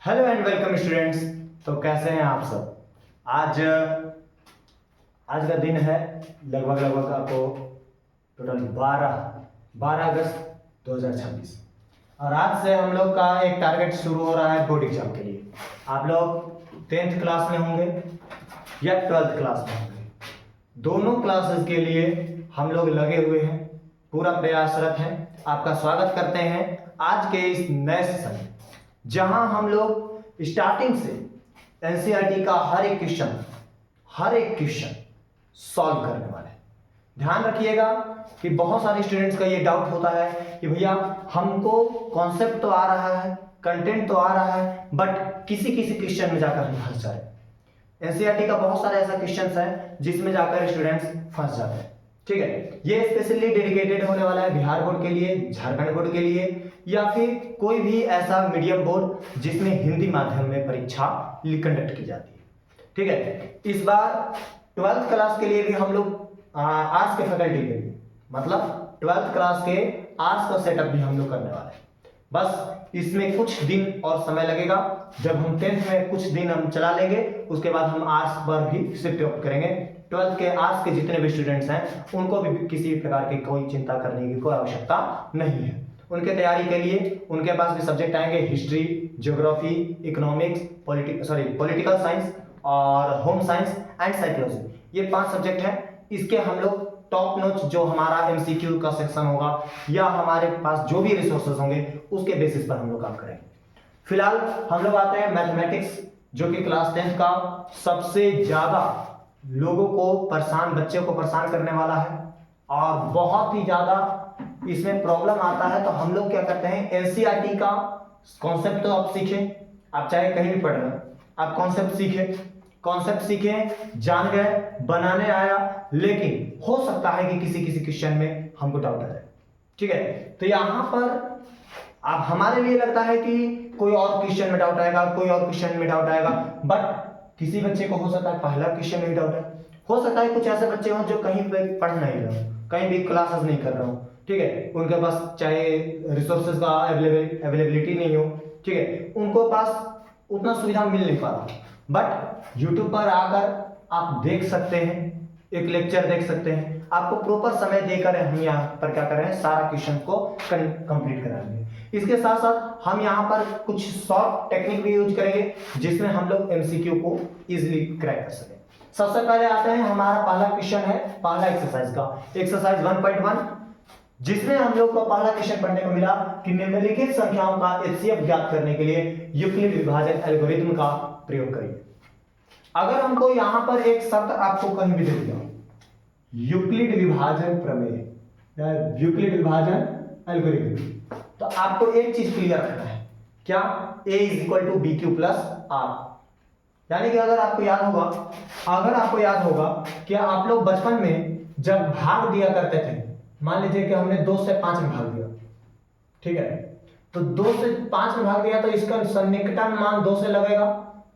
Hello and welcome students. तो कैसे हैं आप सब। आज आज का दिन है लगभग आपको टोटल 12 अगस्त 2026 और आज से हम लोग का एक टारगेट शुरू हो रहा है बोर्ड एग्जाम के लिए। आप लोग 10th क्लास में होंगे या 12th क्लास में होंगे, दोनों क्लासेस के लिए हम लोग लगे हुए हैं, पूरा प्रयासरत हैं। आपका स्वागत करते हैं आज के इस नए सेशन में, जहां हम लोग स्टार्टिंग से एनसीईआरटी का हर एक क्वेश्चन सॉल्व करने वाले हैं। ध्यान रखिएगा कि बहुत सारे स्टूडेंट्स का ये डाउट होता है कि भैया हमको कॉन्सेप्ट तो आ रहा है, कंटेंट तो आ रहा है, बट किसी किसी क्वेश्चन में जाकर हम फंस जाए। एनसीईआरटी का बहुत सारे ऐसा क्वेश्चन है जिसमें जाकर स्टूडेंट्स फंस जाते हैं। ठीक है, ये स्पेशली डेडिकेटेड होने वाला है बिहार बोर्ड के लिए, झारखंड बोर्ड के लिए, या फिर कोई भी ऐसा मीडियम बोर्ड जिसमें हिंदी माध्यम में परीक्षा कंडक्ट की जाती है। ठीक है, इस बार 12th क्लास के लिए भी हम लोग आर्ट्स के फैकल्टी के लिए, मतलब 12th क्लास के आर्ट्स का सेटअप भी हम लोग करने वाले हैं। बस इसमें कुछ दिन और समय लगेगा। जब हम 10th में कुछ दिन हम चला लेंगे, उसके बाद हम आर्ट्स पर भी शिफ्ट अप करेंगे। 12th के आर्ट्स के जितने भी स्टूडेंट्स हैं उनको भी किसी प्रकार की कोई चिंता करने की कोई आवश्यकता नहीं है। उनके तैयारी के लिए उनके पास भी सब्जेक्ट आएंगे history, geography, economics, political science और होम साइंस एंड साइकोलॉजी। ये 5 सब्जेक्ट हैं। इसके हम लोग टॉप नोच जो हमारा एमसीक्यू का सेक्शन होगा या हमारे पास जो भी रिसोर्सेज होंगे उसके बेसिस पर हम लोग काम करेंगे। फिलहाल हम लोग आते हैं मैथमेटिक्स, जो कि क्लास 10th का सबसे ज्यादा लोगों को परेशान, बच्चे को परेशान करने वाला है और बहुत ही ज्यादा इसमें प्रॉब्लम आता है। तो हम लोग क्या करते हैं, एनसीईआरटी का कॉन्सेप्ट तो आप सीखें, आप चाहे कहीं भी पढ़ रहे हैं, आप कॉन्सेप्ट सीखें, जान गए, बनाने आया, लेकिन हो सकता है कि किसी किसी क्वेश्चन में हमको डाउट आ जाए। ठीक है, तो यहां पर अब हमारे लिए लगता है कि कोई और क्वेश्चन में डाउट आएगा, कोई और क्वेश्चन में डाउट आएगा, बट किसी बच्चे को हो सकता है पहला क्वेश्चन में ही डाउट है। हो सकता है कुछ ऐसे बच्चे हों जो कहीं पे पढ़ नहीं रहे हो, कहीं भी क्लासेस नहीं कर रहे हो। ठीक है, उनके पास चाहे रिसोर्सेज का अवेलेबिलिटी नहीं हो, ठीक है, उनको पास उतना सुविधा मिल नहीं पा रहा, बट यूट्यूब पर आकर आप देख सकते हैं, एक लेक्चर देख सकते हैं। आपको प्रॉपर समय देकर हम यहाँ पर क्या कर रहे हैं, सारा क्वेश्चन को कंप्लीट कराएंगे। इसके साथ साथ हम यहाँ पर कुछ शॉर्ट टेक्निक भी यूज करेंगे जिसमें हम लोग एमसीक्यू को इजीली क्रैक कर सकें। सबसे पहले आते हैं, हमारा पहला क्वेश्चन है पहला एक्सरसाइज का, एक्सरसाइज 1.1, जिसमें हम लोग को पहला क्वेश्चन पढ़ने को मिला कि निम्नलिखित संख्याओं का एचसीएफ ज्ञात करने के लिए यूक्लिड विभाजन एल्गोरिथम का प्रयोग करिए। अगर हमको यहां पर एक शब्द आपको कहीं भी दे दिया, यूक्लिड विभाजन प्रमेय या यूक्लिड विभाजन एल्गोरिथम, तो आपको एक चीज क्लियर रखना है, क्या, a = bq + r। यानी कि अगर आपको याद होगा कि आप लोग बचपन में जब भाग दिया करते थे, मान लीजिए कि हमने 2 से 5 में भाग दिया, ठीक है, तो 2 से 5 में भाग दिया तो इसका सन्निकटन मान 2 से लगेगा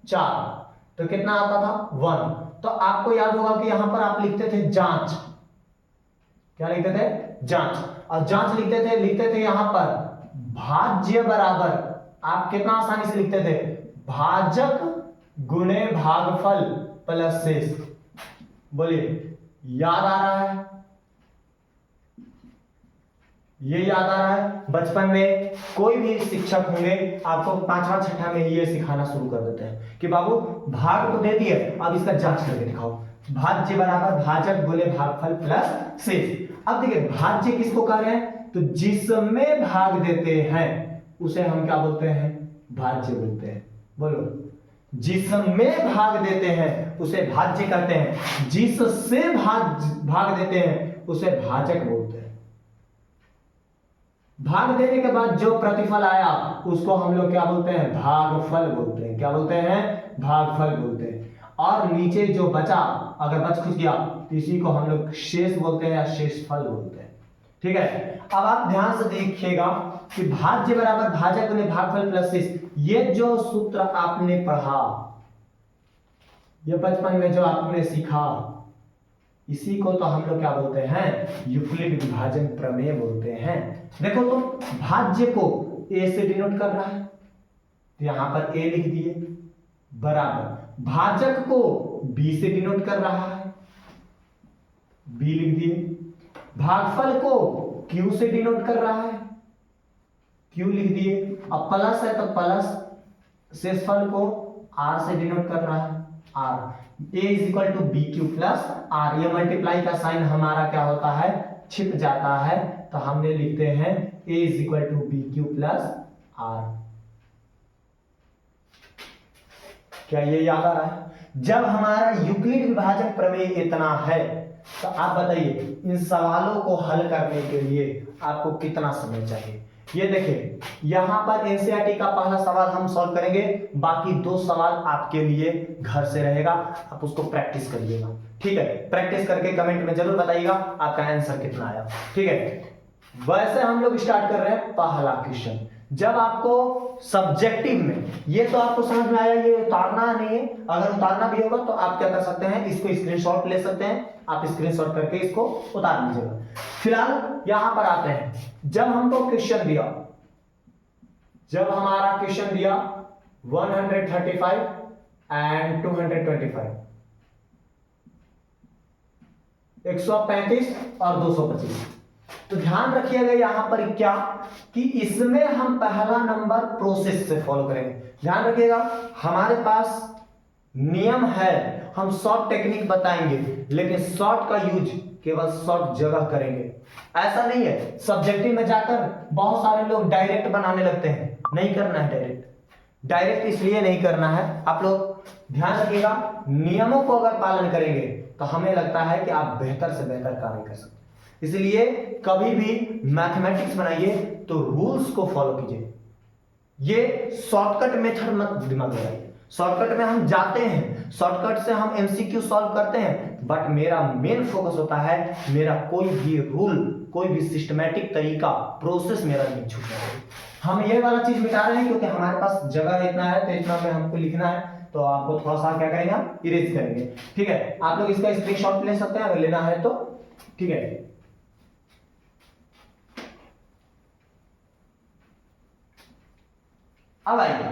4, तो कितना आता था 1। तो आपको याद होगा कि यहां पर आप लिखते थे जांच, क्या लिखते थे, जांच, और जांच लिखते थे यहां पर भाज्य बराबर, आप कितना आसानी से लिखते थे, भाजक गुणे भागफल प्लस शेष। बोलिए, याद आ रहा है, ये याद आ रहा है। बचपन में कोई भी शिक्षक होंगे आपको 5वां 6ठा में ये सिखाना शुरू कर देते हैं कि बाबू भाग तो दे दिए, अब इसका जांच करके दिखाओ, भाज्य बराबर भाजक गुणे भागफल प्लस शेष। अब देखिए भाज्य किसको कह रहे हैं, तो जिसमें भाग देते हैं उसे हम क्या बोलते हैं, भाज्य बोलते हैं। बोलो, जिसमें भाग देते हैं उसे भाज्य कहते हैं, जिससे भाग देते हैं उसे भाजक बोलते हैं। भाग देने के बाद जो प्रतिफल आया उसको हम लोग क्या बोलते हैं, भागफल बोलते हैं। क्या बोलते हैं, भागफल बोलते हैं। और नीचे जो बचा, अगर बच खुच गया तो इसी को हम लोग शेष बोलते हैं या शेषफल बोलते हैं। ठीक है, अब आप ध्यान से देखिएगा कि भाज्य बराबर भाजक गुणे भागफल प्लस शेष, ये जो सूत्र आपने पढ़ा, ये बचपन में जो आपने सीखा, इसी को तो हम लोग क्या बोलते हैं, यूक्लिड विभाजन प्रमेय बोलते हैं। देखो तो भाज्य को ए से डिनोट कर रहा है, तो यहां पर a लिख दिए, बराबर भाजक को b से डिनोट कर रहा है, b लिख दिए, भागफल को q से डिनोट कर रहा है, q लिख दिए, अब प्लस है तो प्लस, शेषफल को r से डिनोट कर रहा है, r, a is equal to B Q plus R. ये मल्टीप्लाई का साइन हमारा क्या होता है, छिप जाता है, तो हमने लिखते हैं a is equal to B Q plus R. क्या ये याद आ रहा है? जब हमारा यूक्लिड विभाजक प्रमेय इतना है तो आप बताइए इन सवालों को हल करने के लिए आपको कितना समय चाहिए। ये देखिए यहां पर एनसीईआरटी का पहला सवाल हम सॉल्व करेंगे, बाकी 2 सवाल आपके लिए घर से रहेगा, आप उसको प्रैक्टिस करिएगा, ठीक है। प्रैक्टिस करके कमेंट में जरूर बताइएगा आपका आंसर कितना आया, ठीक है। वैसे हम लोग स्टार्ट कर रहे हैं पहला क्वेश्चन। जब आपको सब्जेक्टिव में, ये तो आपको समझ में आया, ये उतारना नहीं है, अगर उतारना भी होगा तो आप क्या कर सकते हैं, इसको स्क्रीनशॉट ले सकते हैं, आप स्क्रीनशॉट करके इसको उतार लीजिएगा। फिलहाल यहां पर आते हैं, जब हमको क्वेश्चन दिया, जब हमारा क्वेश्चन दिया 135 एंड 225, 135 और 225, तो ध्यान रखिएगा यहां पर क्या कि इसमें हम पहला नंबर प्रोसेस से फॉलो करेंगे। ध्यान रखिएगा हमारे पास नियम है, हम शॉर्ट टेक्निक बताएंगे, लेकिन शॉर्ट का यूज केवल शॉर्ट जगह करेंगे। ऐसा नहीं है सब्जेक्टिव में जाकर बहुत सारे लोग डायरेक्ट बनाने लगते हैं, नहीं करना है डायरेक्ट। डायरेक्ट इसलिए नहीं करना है, आप लोग ध्यान रखिएगा, नियमों को अगर पालन करेंगे तो हमें लगता है कि आप बेहतर से बेहतर कार्य कर सकते हैं। इसलिए कभी भी मैथमेटिक्स बनाइए तो रूल्स को फॉलो कीजिए। ये शॉर्टकट मेथड मत दिमाग लगाइए। शॉर्टकट में हम जाते हैं, शॉर्टकट से हम एमसीक्यू सॉल्व करते हैं, बट मेरा मेन फोकस होता है मेरा कोई भी रूल, कोई भी सिस्टमैटिक तरीका, प्रोसेस मेरा नहीं छूटना चाहिए। हम ये वाला चीज मिटा रहे हैं क्योंकि हमारे पास जगह इतना है, तो इतना में हमको लिखना है, तो आपको थोड़ा सा क्या करेंगे, हम इरेज करेंगे, ठीक है। आप लोग इसका स्क्रीनशॉट ले सकते हैं अगर लेना है तो, ठीक है। अब आइए,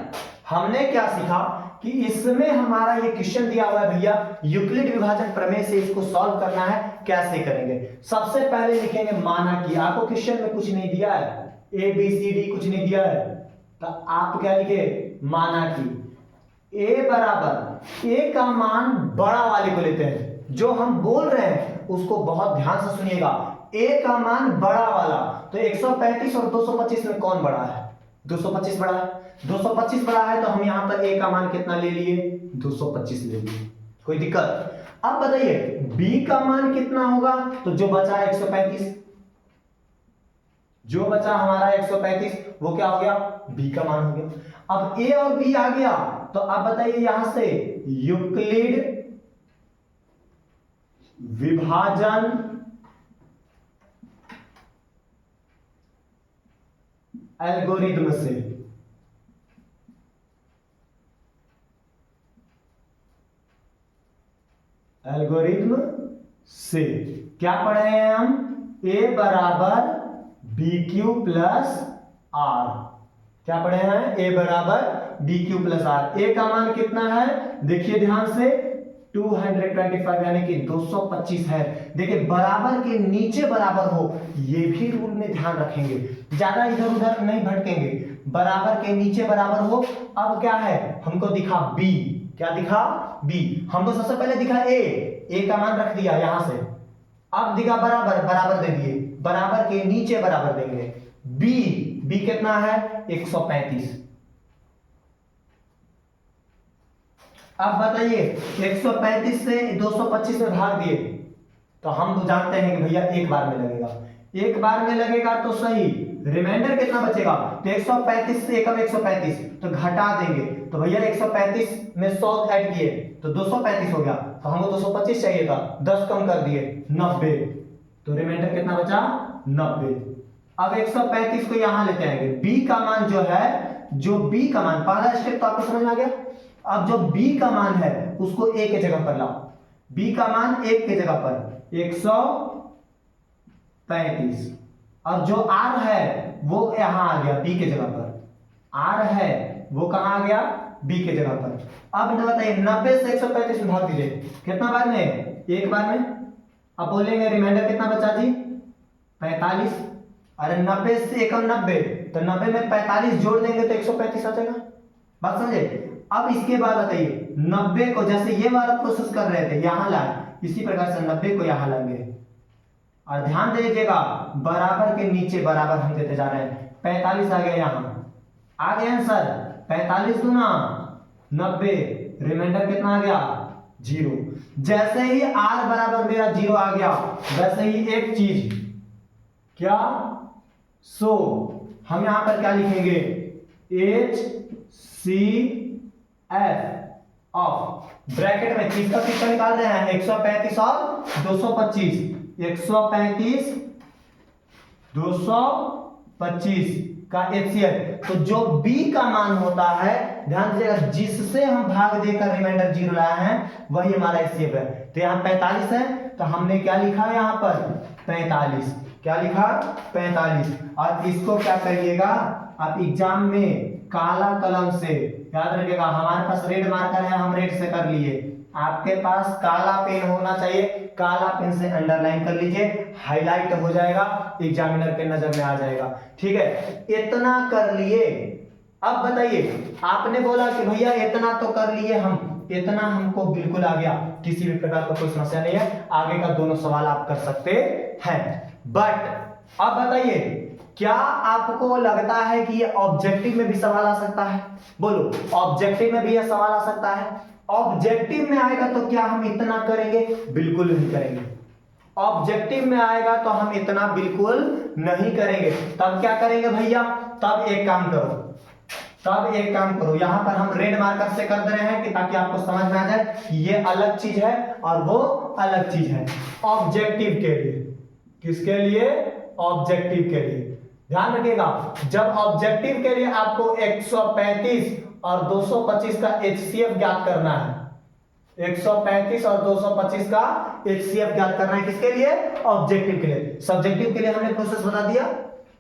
हमने क्या सीखा कि इसमें हमारा ये क्वेश्चन दिया हुआ है भैया, यूक्लिड विभाजन प्रमेय से इसको सॉल्व करना है, कैसे करेंगे। सबसे पहले लिखेंगे माना कि, आपको क्वेश्चन में कुछ नहीं दिया है, ए बी सी डी कुछ नहीं दिया है, तो आप क्या लिखे, माना कि ए बराबर, ए का मान बड़ा वाले को लेते हैं, जो हम बोल रहे हैं उसको बहुत ध्यान से सुनिएगा, ए का मान बड़ा वाला, तो 135 और 225 में कौन बड़ा है, 225 बड़ा है। 225 बड़ा है तो हम यहां पर a का मान कितना ले लिए, 225 ले लिए, कोई दिक्कत। अब बताइए b का मान कितना होगा, तो जो बचा 135, जो बचा हमारा 135 वो क्या हो गया, b का मान हो गया। अब a और b आ गया, तो अब बताइए यहां से यूक्लिड विभाजन एल्गोरिथम से, एल्गोरिथम से क्या पढ़े हैं हम, a बराबर बी क्यू प्लस आर, क्या पढ़े हैं, a बराबर B Q plus R. a का मान कितना है, देखिए ध्यान से 225 यानी कि 225 है। देखिए बराबर के नीचे बराबर हो, ये भी रूल में ध्यान रखेंगे, ज्यादा इधर उधर नहीं भटकेंगे, बराबर के नीचे बराबर हो। अब क्या है, हमको दिखा b, क्या दिखा, b, हमको सबसे पहले दिखा a का मान रख दिया यहां से, अब दिखा बराबर, बराबर दे दिए, बराबर के नीचे बराबर देंगे, b कितना है 135। अब बताइए 135 से 225 में भाग दिए, तो हम तो जानते हैं कि भैया एक बार में लगेगा, एक बार में लगेगा तो सही, रिमाइंडर कितना बचेगा, तो 135 से एकम 135, तो घटा देंगे, तो भैया 135 में 100 ऐड किए तो 235 हो गया, तो हमको 225 चाहिए था, 10 कम कर दिए 90, तो रिमाइंडर कितना बचा 90। अब 135 को यहां लेते आएंगे, बी का मान जो है, जो बी का मान, पहला स्टेप तो आपको समझ में आ गया। अब जो b का मान है उसको a के जगह पर लाओ, b का मान 1 के जगह पर 135, और जो r है वो यहां आ गया b के जगह पर, r है वो कहाँ आ गया, बी के जगह पर। अब इन्हें बताइए 90 से 135 में भाग दीजिए, कितना बार में, एक बार में। अब बोलेंगे रिमाइंडर कितना बचा जी, 45। अरे 90 से एकम 90, तो 90 में 45 जोड़ देंगे तो 135 आ जाएगा। बात समझे। अब इसके बाद बताइए 90 को जैसे ये वाला प्रोसेस कर रहे थे यहां लाए, इसी प्रकार से 90 को यहां लाएंगे। और ध्यान दे दीजिएगा बराबर के नीचे बराबर हम देते जा रहे हैं। 45 आ गया, यहाँ आ गया आंसर 45 गुना 90, रिमाइंडर कितना आ गया, 0। जैसे ही r बराबर मेरा 0 आ गया, वैसे ही एक चीज क्या, सो हम यहां पर क्या लिखेंगे, HCF ऑफ ब्रैकेट में किसका किसका निकाल रहे हैं, 135 और 225, 135 225 का HCF। तो जो B का मान होता है, ध्यान दीजिएगा, जिससे हम भाग देकर रिमाइंडर 0 लाए हैं वही हमारा HCF है। तो यहाँ 45 है, तो हमने क्या लिखा यहाँ पर 45, क्या लिखा 45। और इसको क्या करिएगा आप एग्जाम में काला कलम से याद रखिएगा, हमारे पास रेड मार्कर है, हम रेड से कर लिए, आपके पास काला पेन होना चाहिए, काला पेन से अंडरलाइन कर लीजिए, हाईलाइट हो जाएगा, एग्जामिनर के नजर में आ जाएगा। ठीक है, इतना कर लिए। अब बताइए, आपने बोला कि भैया इतना तो कर लिए हम, इतना हमको बिल्कुल आ गया, किसी भी प्रकार का कोई समस्या नहीं है, आगे का दोनों सवाल आप कर सकते हैं। बट अब बताइए, क्या आपको लगता है कि ये ऑब्जेक्टिव में भी सवाल आ सकता है, बोलो ऑब्जेक्टिव में भी यह सवाल आ सकता है। ऑब्जेक्टिव में आएगा तो क्या हम इतना करेंगे, बिल्कुल नहीं करेंगे। ऑब्जेक्टिव में आएगा तो हम इतना बिल्कुल नहीं करेंगे। तब क्या करेंगे भैया, तब एक काम करो, यहां पर हम रेड मार्कर से कर दे रहे हैं कि ताकि आपको समझ में आ जाए कि ये अलग चीज है और वो अलग चीज है। ऑब्जेक्टिव के लिए, किसके लिए, ऑब्जेक्टिव के लिए ध्यान रखिएगा, जब ऑब्जेक्टिव के लिए आपको 135 और 225 का HCF ज्ञात करना है, 135 और 225 का HCF ज्ञात करना है, किसके लिए, ऑब्जेक्टिव के लिए। सब्जेक्टिव के लिए हमने प्रोसेस बता दिया,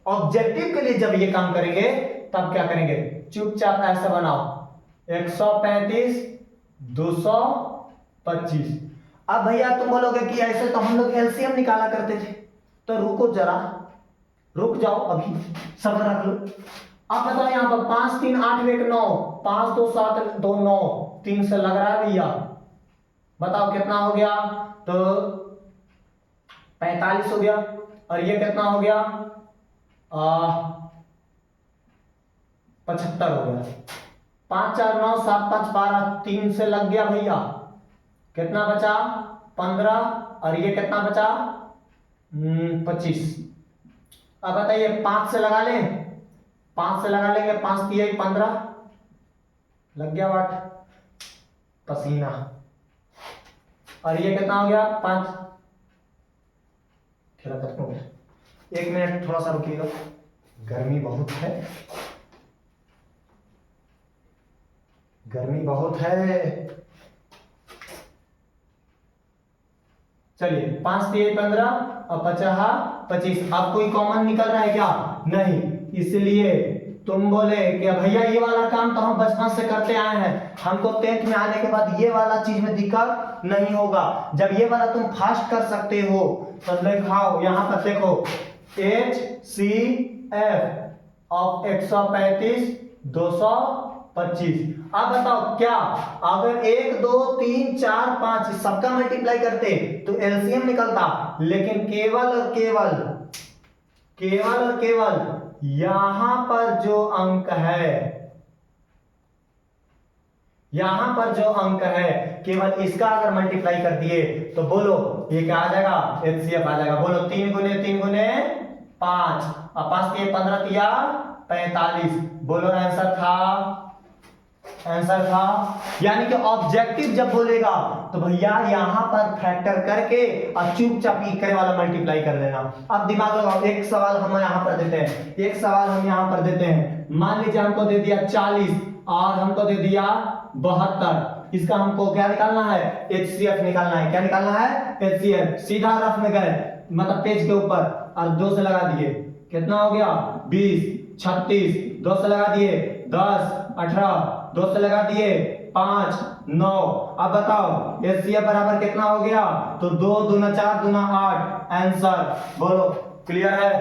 ऑब्जेक्टिव के लिए जब ये काम करेंगे तब क्या करेंगे, चुपचाप ऐसा बनाओ 135 225। अब भैया तुम बोलोगे कि ऐसे तो हम लोग एलसीएम निकाला करते थे, तो रुको जरा, रुक जाओ, अभी सब्र रख लो। अब बताओ यहाँ पर 5 3 8 1 9, 5 2 7 2 9, 3 से लग रहा है भैया, बताओ कितना हो गया, तो 45 हो गया। और ये कितना हो गया, 75 हो गया। 5 4 9 7 5 12, 3 से लग गया भैया, कितना बचा 15, और ये कितना बचा 25। अब बताइए 5 से लगा लें, 5 से लगा लेंगे, 5 3 15, लग गया वाट पसीना। और ये कितना हो गया 5, खेला खत्म हो गया। 1 मिनट थोड़ा सा रुकिएगा, गर्मी बहुत है, गर्मी बहुत है। चलिए 5 3 15 और 50 25। अब कोई कॉमन निकल रहा है क्या, नहीं, इसलिए तुम बोले कि भैया ये वाला काम तो हम बचपन से करते आए हैं, हमको 10th में आने के बाद ये वाला चीज में दिक्कत नहीं होगा। जब ये वाला तुम फास्ट कर सकते हो तो लिखाओ, यहां पर देखो HCF ऑफ 135 225। अब बताओ क्या, अगर 1 2 3 4 5 सबका मल्टीप्लाई करते तो एलसीएम निकलता, लेकिन केवल और केवल यहां पर जो अंक है, यहां पर जो अंक है, केवल इसका अगर मल्टीप्लाई कर दिए तो बोलो ये क्या आ जाएगा, एचसीएफ आ जाएगा। बोलो 3 गुने 3 गुने 5 और 5 3 15 तिया 45। बोलो आंसर था। यानी कि ऑब्जेक्टिव जब बोलेगा तो भैया यहां पर फैक्टर करके और चुपचाप करे वाला मल्टीप्लाई कर देना। अब दिमाग लगाओ, एक सवाल हम यहां पर देते हैं, मान लीजिए हमको दे दिया 40 और हमको दे दिया 72, इसका हमको क्या निकालना है, एचसीएफ निकालना है। क्या निकालना है, एचसीएफ। सीधा रफ में गए, मतलब पेज के ऊपर और 2 से लगा दिए, कितना हो गया 20, 36, 2 से लगा दिए 10, 18, 2 से लगा दिए 5, 9। अब बताओ एचसीएफ बराबर कितना हो गया? तो 2 दूना 4 दूना 8। आंसर बोलो क्लियर है?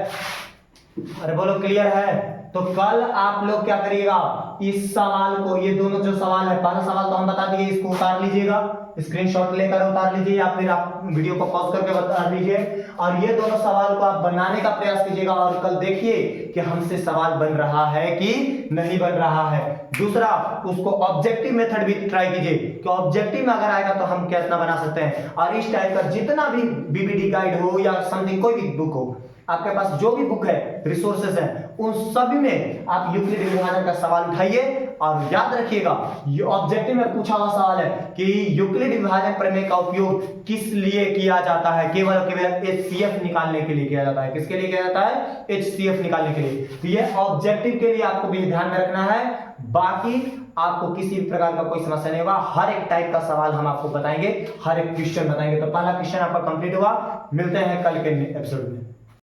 अरे बोलो क्लियर है? तो कल आप लोग क्या करिएगा, इस सवाल को, ये दोनों जो सवाल है, पहला सवाल तो हम बता दिए, इसको उतार लीजिएगा, स्क्रीनशॉट लेकर उतार लीजिए या फिर आप वीडियो को पॉज करके बता लीजिए, और ये दोनों सवाल को आप बनाने का प्रयास कीजिएगा और कल देखिए कि हमसे सवाल बन रहा है कि नहीं बन रहा है। दूसरा, उसको ऑब्जेक्टिव मेथड भी ट्राई कीजिए कि ऑब्जेक्टिव में अगर आएगा तो हम कितना बना सकते हैं। और इस टाइप का जितना भी बीबीडी गाइड हो या समथिंग कोई भी बुक हो, आपके पास जो भी बुक है, रिसोर्सेज है, उन सभी में आप यूक्लिड विभाजन का सवाल उठाइए और याद रखिएगा, ये ऑब्जेक्टिव में पूछा हुआ सवाल है कि यूक्लिड विभाजन प्रमेय का उपयोग किस लिए किया जाता है? केवल केवल एचसीएफ निकालने के लिए किया जाता है। किसके लिए किया जाता है? एचसीएफ निकालने के लिए। तो ये ऑब्जेक्टिव के लिए आपको भी ध्यान में रखना है। बाकी आपको किसी भी प्रकार का कोई समस्या नहीं होगा, हर एक टाइप का सवाल हम आपको बताएंगे, हर एक क्वेश्चन बताएंगे। तो पहला क्वेश्चन आपका कंप्लीट हुआ। मिलते हैं कल के एपिसोड में।